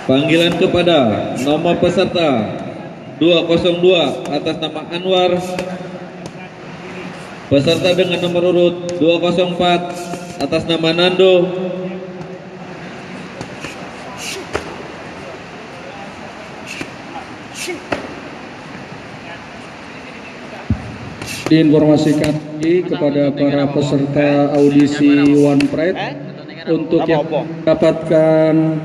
Panggilan kepada nomor peserta 202 atas nama Anwar, peserta dengan nomor urut 204 atas nama Nando, diinformasikan kepada para peserta audisi One Pride untuk yang mendapatkan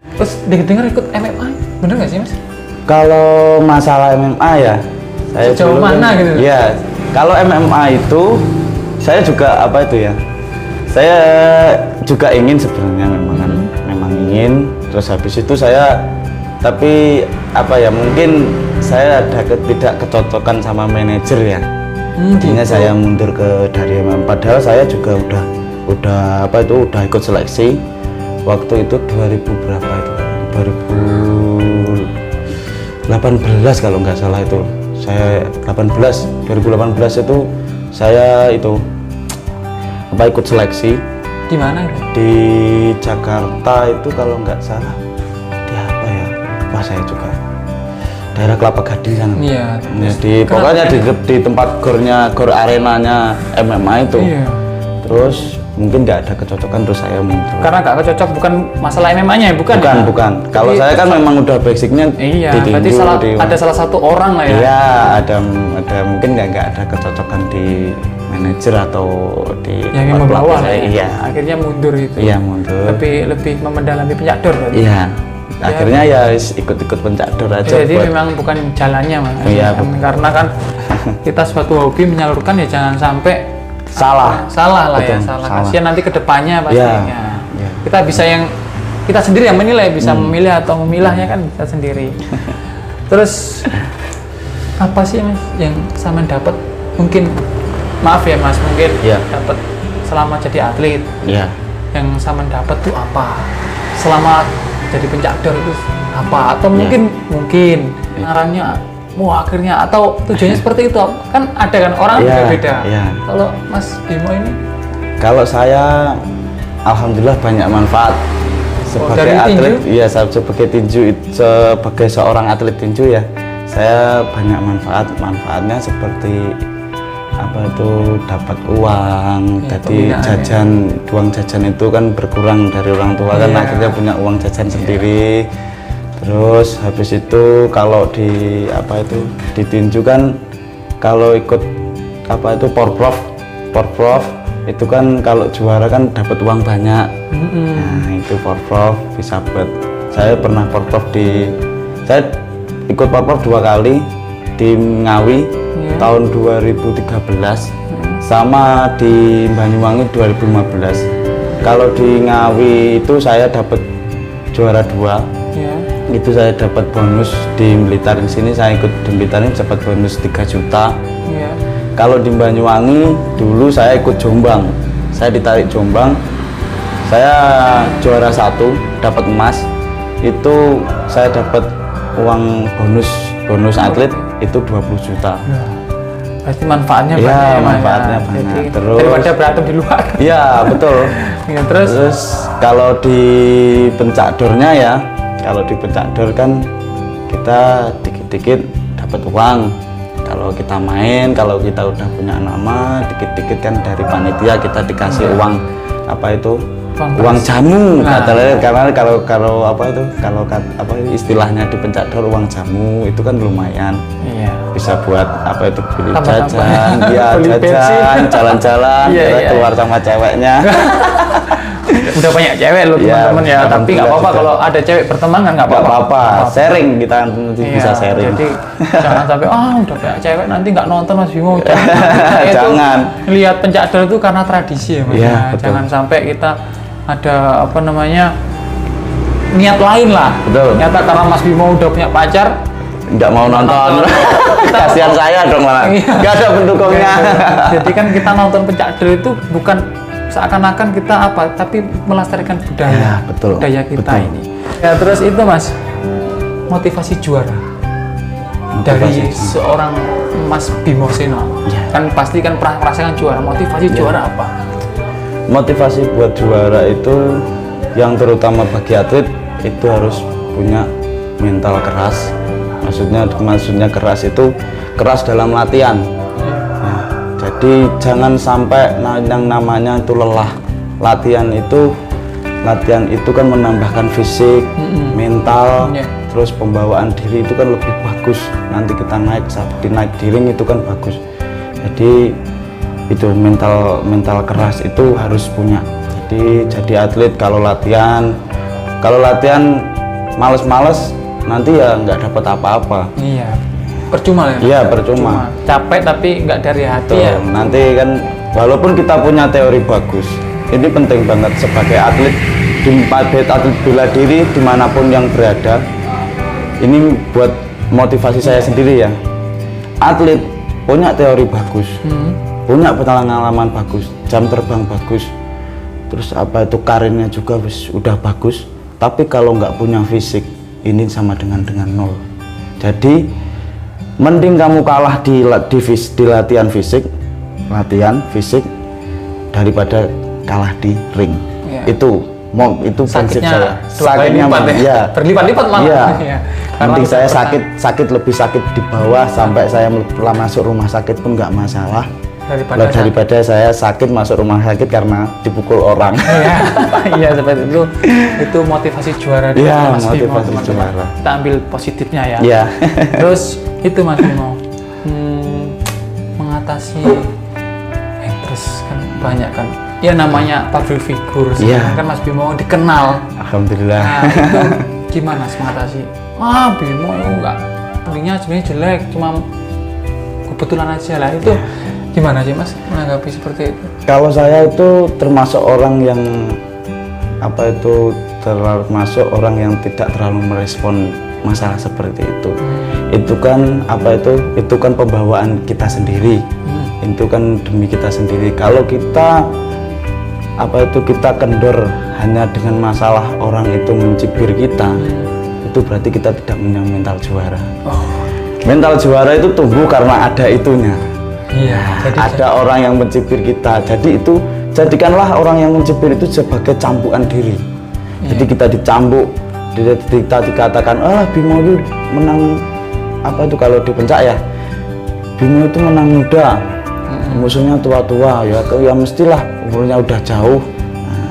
Terus dengar ikut MMA, bener nggak sih Mas? Kalau masalah MMA ya, saya sejauh mana gitu? Ya, kalau MMA itu saya juga apa itu ya? Saya juga ingin sebenarnya memang ingin. Terus habis itu saya, tapi apa ya? Mungkin saya ada tidak kecocokan sama manajer ya. Jadinya Gitu. saya mundur dari MMA. Padahal saya juga udah apa itu udah ikut seleksi. Waktu itu 2000 berapa itu? 2018 kalau nggak salah itu. Saya 2018 itu saya itu apa ikut seleksi Di mana? di Jakarta itu kalau nggak salah di apa ya? Wah saya juga daerah Kelapa Gading sana. Iya. Jadi pokoknya di tempat gor arenanya MMA itu. Iya. Terus mungkin nggak ada kecocokan terus saya mundur. Karena nggak cocok, bukan masalah MMA-nya ya, bukan? Bukan. Kalau saya kan memang udah basicnya Iya, di berarti tinju, ada salah satu orang lah ya. Iya, ada mungkin nggak ada kecocokan di manajer atau di Yang tempat membawa pelatih lah saya. ya. Iya. Akhirnya mundur itu. Iya, mundur. Lebih memendalami penyador berarti. Iya. Akhirnya ya ikut-ikut pencador aja. Jadi buat- memang bukan jalannya Mas. Iya, Karena kan kita suatu hobi menyalurkan ya jangan sampai salah. salah lah ya, Betul, salah. salah. Kasihan nanti kedepannya pastinya. Iya. Kita bisa kita sendiri yang menilai, bisa memilih atau memilahnya kan bisa sendiri. Terus apa sih Mas yang Saman dapat? Mungkin maaf ya Mas, mungkin Iya. dapat selama jadi atlet. Iya. Yang Saman dapat tuh apa? Selama jadi pencador itu apa? Atau mungkin ngarangnya akhirnya atau tujuannya seperti itu kan ada kan orang Iya, beda-beda. iya. Kalau Mas Bimo ini Kalau saya alhamdulillah banyak manfaat sebagai dari atlet. tinju? Iya, sebagai tinju sebagai seorang atlet tinju ya. Saya banyak manfaatnya seperti apa itu dapat uang, Ya, jadi pembinaan uang jajan itu kan berkurang dari orang tua kan Iya. akhirnya punya uang jajan sendiri. Terus habis itu kalau di apa itu di tinju kan kalau ikut apa itu porprov itu kan kalau juara kan dapat uang banyak. Nah itu porprov bisa buat saya pernah porprov saya ikut porprov 2 kali di Ngawi tahun 2013 sama di Banyuwangi 2015. Kalau di Ngawi itu saya dapat juara 2. ya. Itu saya dapat bonus di Blitar. Di sini saya ikut di Blitar ini dapat bonus 3 juta. Iya. Kalau di Banyuwangi dulu saya ikut Jombang, saya ditarik Jombang, saya juara 1 dapat emas. Itu saya dapat uang bonus atlet itu 20 juta. Berarti manfaatnya Iya, banyak ya, Mas, manfaatnya ya. banyak. Jadi, Terus- daripada berantem di luar. Iya betul. Ya, terus Kalau di pencadornya ya, kalau di pencador kan kita dikit-dikit dapat uang. Kalau kita main, kalau kita udah punya nama, dikit-dikit kan dari panitia kita dikasih uang apa itu? Uang jamu. Nah. Karena kalau apa itu? Kalau apa istilahnya di pencador uang jamu itu kan lumayan. iya. Bisa buat apa itu beli Tambah-tambah. jajan, ya Beli bensin. jajan, jalan-jalan, Iya, kita iya. keluar sama ceweknya. Udah banyak cewek loh Iya, teman-teman ya, tapi nggak alhamdulillah apa-apa juga. kalau ada cewek berteman kan nggak Nggak apa-apa. apa-apa, sharing kita nanti Iya, bisa sharing. Jadi jangan sampai udah banyak cewek nanti nggak nonton Mas Bimo. Saya Jangan. Lihat pencador itu karena tradisi ya Mas. Iya, Ya. betul. Jangan sampai kita ada apa namanya niat lain lah. Betul. Nyata karena Mas Bimo udah punya pacar, nggak mau nonton. Kasihan saya dong malah. Nggak ada pendukungnya. Jadi kan kita nonton pencak drill itu bukan seakan-akan kita apa, tapi melestarikan budaya. Ya, betul. Budaya kita Betul. ini. Ya terus itu Mas, motivasi juara dari seorang Mas Bimo Seno. Ya. Kan pasti kan pernah merasakan juara. Motivasi juara apa? Motivasi buat juara itu yang terutama bagi atlet itu harus punya mental keras. Maksudnya keras itu keras dalam latihan. Nah, jadi jangan sampai yang namanya itu lelah. Latihan itu kan menambahkan fisik, mental, terus pembawaan diri itu kan lebih bagus. Nanti kita naik di ring itu kan bagus. Jadi itu mental keras itu harus punya. Jadi atlet kalau latihan males-males nanti ya nggak dapat apa-apa. Iya, percuma ya. Iya, percuma. Capek tapi nggak dari hati. Tuh, Ya. nanti kan walaupun kita punya teori bagus, ini penting banget sebagai atlet atlet bela diri dimanapun yang berada. Ini buat motivasi saya sendiri ya. Atlet punya teori bagus, punya pengalaman bagus, jam terbang bagus, terus apa itu karirnya juga udah bagus. Tapi kalau nggak punya fisik, ini sama dengan nol. Jadi mending kamu kalah di latihan fisik daripada kalah di ring. Ya. Itu prinsip saya. Sakitnya ya. Berlipat-lipat malah. Iya. Ya. Mending saya sakit lebih sakit di bawah sampai saya masuk rumah sakit pun nggak masalah. Daripada saya sakit masuk rumah sakit karena dipukul orang. Iya seperti itu. Itu motivasi juara dari Iya, Mas Bimo, motivasi teman-teman. juara. Kita ambil positifnya ya. Iya. Terus itu Mas Bimo, mengatasi haters kan banyak kan. Ya namanya public figure. Iya. Kan Mas Bimo dikenal. Alhamdulillah. Nah, itu gimana mengatasi? Bimo enggak. Sebenarnya jelek, cuma kebetulan aja lah itu. Gimana sih Mas menanggapi seperti itu? Kalau saya itu termasuk orang yang termasuk orang yang tidak terlalu merespon masalah seperti itu. Itu kan itu kan pembawaan kita sendiri. Itu kan demi kita sendiri. Kalau kita kita kendor hanya dengan masalah orang itu mencibir kita, itu berarti kita tidak punya mental juara. Mental juara itu tumbuh karena ada itunya. Iya, Ada orang yang mencibir kita. Jadi itu jadikanlah orang yang mencibir itu sebagai cambukan diri. Jadi kita dicambuk, kita dikatakan, Bimo itu menang kalau di pencak ya. Bimo itu menang muda, musuhnya tua-tua, ya mestilah umurnya udah jauh.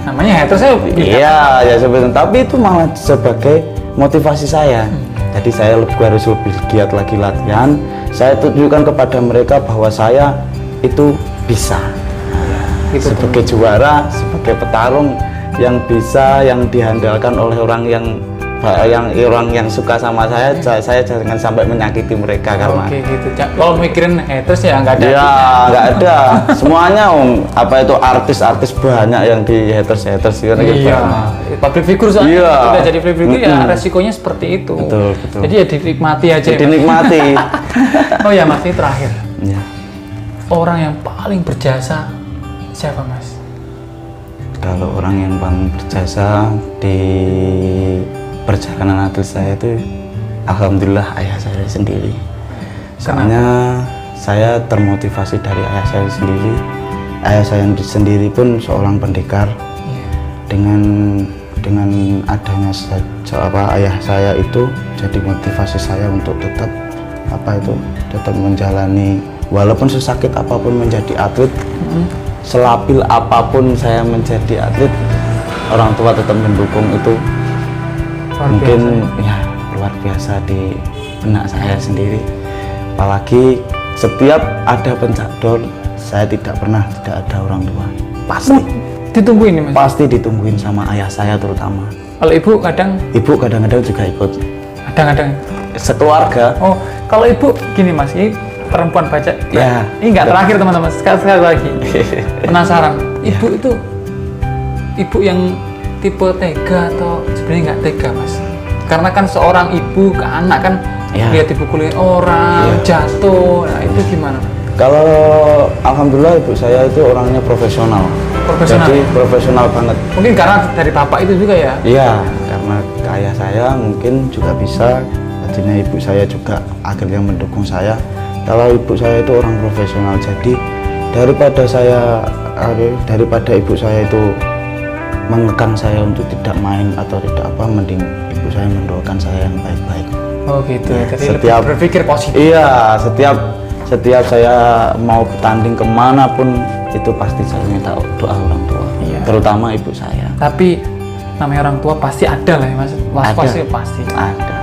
Namanya haters saya. Iya, ya sebenarnya. Tapi itu malah sebagai motivasi saya. Jadi saya harus lebih giat lagi latihan. Saya tunjukkan kepada mereka bahwa saya itu bisa. Sebagai juara, sebagai petarung yang bisa, yang diandalkan oleh orang yang suka sama saya jangan sampai menyakiti mereka karena. Oke gitu. Kalau mikirin haters ya nggak ada. Ya nggak ada. Semuanya artis-artis banyak yang di haters gitu. Iya. Public figure soalnya. Iya. Udah jadi public figure ya resikonya seperti itu. Betul. Jadi ya dinikmati aja. Dinikmati. Oh ya Mas, ini terakhir. Ya. Orang yang paling berjasa siapa Mas? Kalau orang yang paling berjasa di perjalanan atlet saya itu alhamdulillah ayah saya sendiri. Soalnya saya termotivasi dari ayah saya sendiri. Ayah saya sendiri pun seorang pendekar. Dengan adanya ayah saya itu jadi motivasi saya untuk tetap menjalani walaupun sesakit apapun menjadi atlet. Selabil apapun saya menjadi atlet, orang tua tetap mendukung itu. Mungkin ya luar biasa di benak saya sendiri. Apalagi setiap ada pencak dor, saya tidak ada orang tua. Pasti ditungguin nih Mas? Pasti ditungguin sama ayah saya terutama. Kalau ibu kadang-kadang juga ikut. Kadang-kadang sekeluarga. Oh, kalau ibu gini Mas, ini perempuan baca. Ya. Ini nggak terakhir teman-teman, sekali lagi. Penasaran. Ibu itu ibu yang tipe tega atau sebenarnya nggak tega Mas? Karena kan seorang ibu ke anak kan Ya. lihat dipukulin orang, jatuh, nah itu gimana? Kalau alhamdulillah ibu saya itu orangnya profesional. Profesional? Jadi profesional banget. Mungkin karena dari bapak itu juga ya? Iya, karena ayah saya mungkin juga bisa, jadinya ibu saya juga akhirnya mendukung saya. Kalau ibu saya itu orang profesional, jadi daripada ibu saya itu mengekang saya untuk tidak main atau tidak apa, mending ibu saya mendoakan saya yang baik-baik. Oh gitu, jadi Setiap- lebih berpikir positif. Iya, setiap saya mau bertanding kemanapun itu pasti saya minta doa orang tua, Iya. terutama ibu saya. Tapi namanya orang tua pasti ada lah ya mas, Ada. pasti. Ada.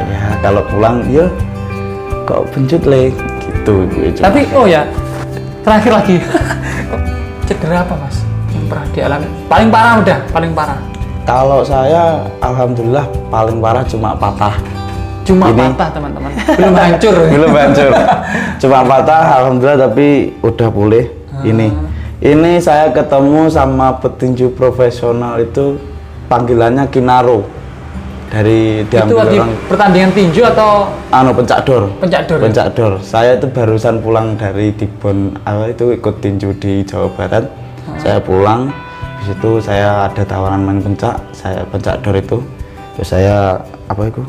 Ya kalau pulang, ya kok bencut le, gitu ibu. Tapi oh ya, terakhir lagi, cedera apa mas yang pernah dialami? Paling parah udah, paling parah. Kalau saya alhamdulillah paling parah cuma patah. Cuma Ini- patah teman-teman, belum hancur. Belum hancur. Cuma patah alhamdulillah tapi udah pulih. Ini saya ketemu sama petinju profesional itu panggilannya Kinaro. Dari Itu diambil lagi orang pertandingan tinju atau pencak dor. pencak dor? Pencak dor. Saya itu barusan pulang dari Dibon itu ikut tinju di Jawa Barat. Saya pulang, di situ saya ada tawaran main pencak, saya pencak dor itu. Terus saya apa itu?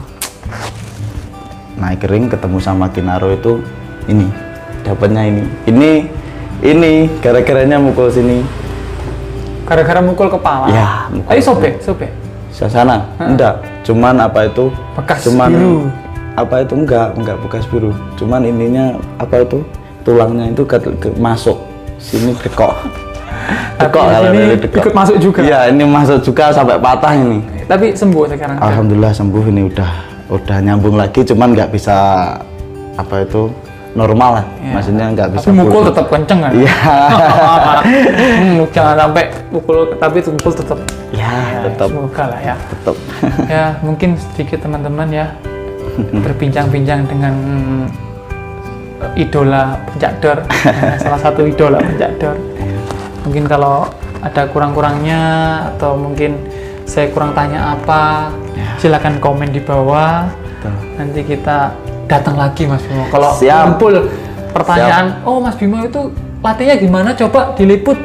Naik ring ketemu sama Kinaro itu, ini dapatnya ini gara-garanya mukul sini. Gara-gara mukul kepala. Ya, mukul Ayo sobek. sana enggak, cuman apa itu Bekas cuman biru. apa itu enggak bekas biru, cuman ininya apa itu tulangnya itu masuk sini dekok Tapi kalau ini dari dekok. ikut masuk juga. Iya, ini masuk juga sampai patah ini. Tapi sembuh sekarang. Alhamdulillah sembuh, ini udah nyambung lagi, cuman nggak bisa apa itu normal lah, Iya. maksudnya nggak bisa Tapi mukul full. tetap kenceng kan? Iya. Jangan sampai mukul, tapi mukul tetap. Ya, tetap Semoga lah ya. tetap Ya mungkin sedikit teman-teman ya berbincang-bincang dengan idola pencak dor, salah satu idola pencak dor. Mungkin kalau ada kurang-kurangnya atau mungkin saya kurang tanya apa, silakan komen di bawah. Betul. Nanti kita datang lagi Mas Bimo. Kalau Siap. kumpul pertanyaan, oh Mas Bimo itu latihnya gimana? Coba diliput.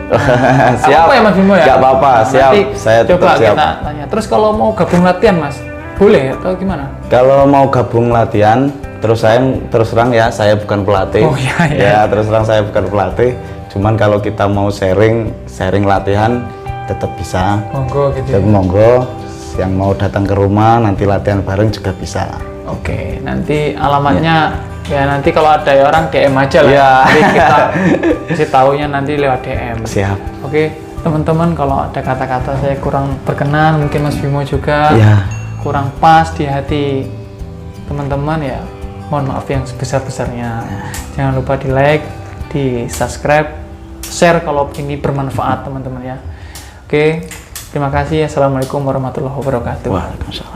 Siap. Apa ya Mas Bimo ya? Nggak apa-apa, siap. Nanti Saya tetap coba siap. kita tanya. Terus kalau mau gabung latihan Mas, boleh atau gimana? Kalau mau gabung latihan, terus terang ya, saya bukan pelatih. Oh, iya, iya. Ya, terus terang saya bukan pelatih. Cuman kalau kita mau sharing latihan tetap bisa. Monggo gitu. Jadi monggo, yang mau datang ke rumah nanti latihan bareng juga bisa. Oke, nanti alamatnya ya nanti kalau ada orang DM aja lah. Iya. Nanti kita kasih taunya nanti lewat DM. Siap. Oke, teman-teman kalau ada kata-kata saya kurang berkenan, mungkin Mas Bimo juga Ya. kurang pas di hati teman-teman ya, mohon maaf yang sebesar-besarnya. Jangan lupa di like, di subscribe, share kalau ini bermanfaat teman-teman ya. Oke, terima kasih. Assalamualaikum warahmatullahi wabarakatuh. Waalaikumsalam.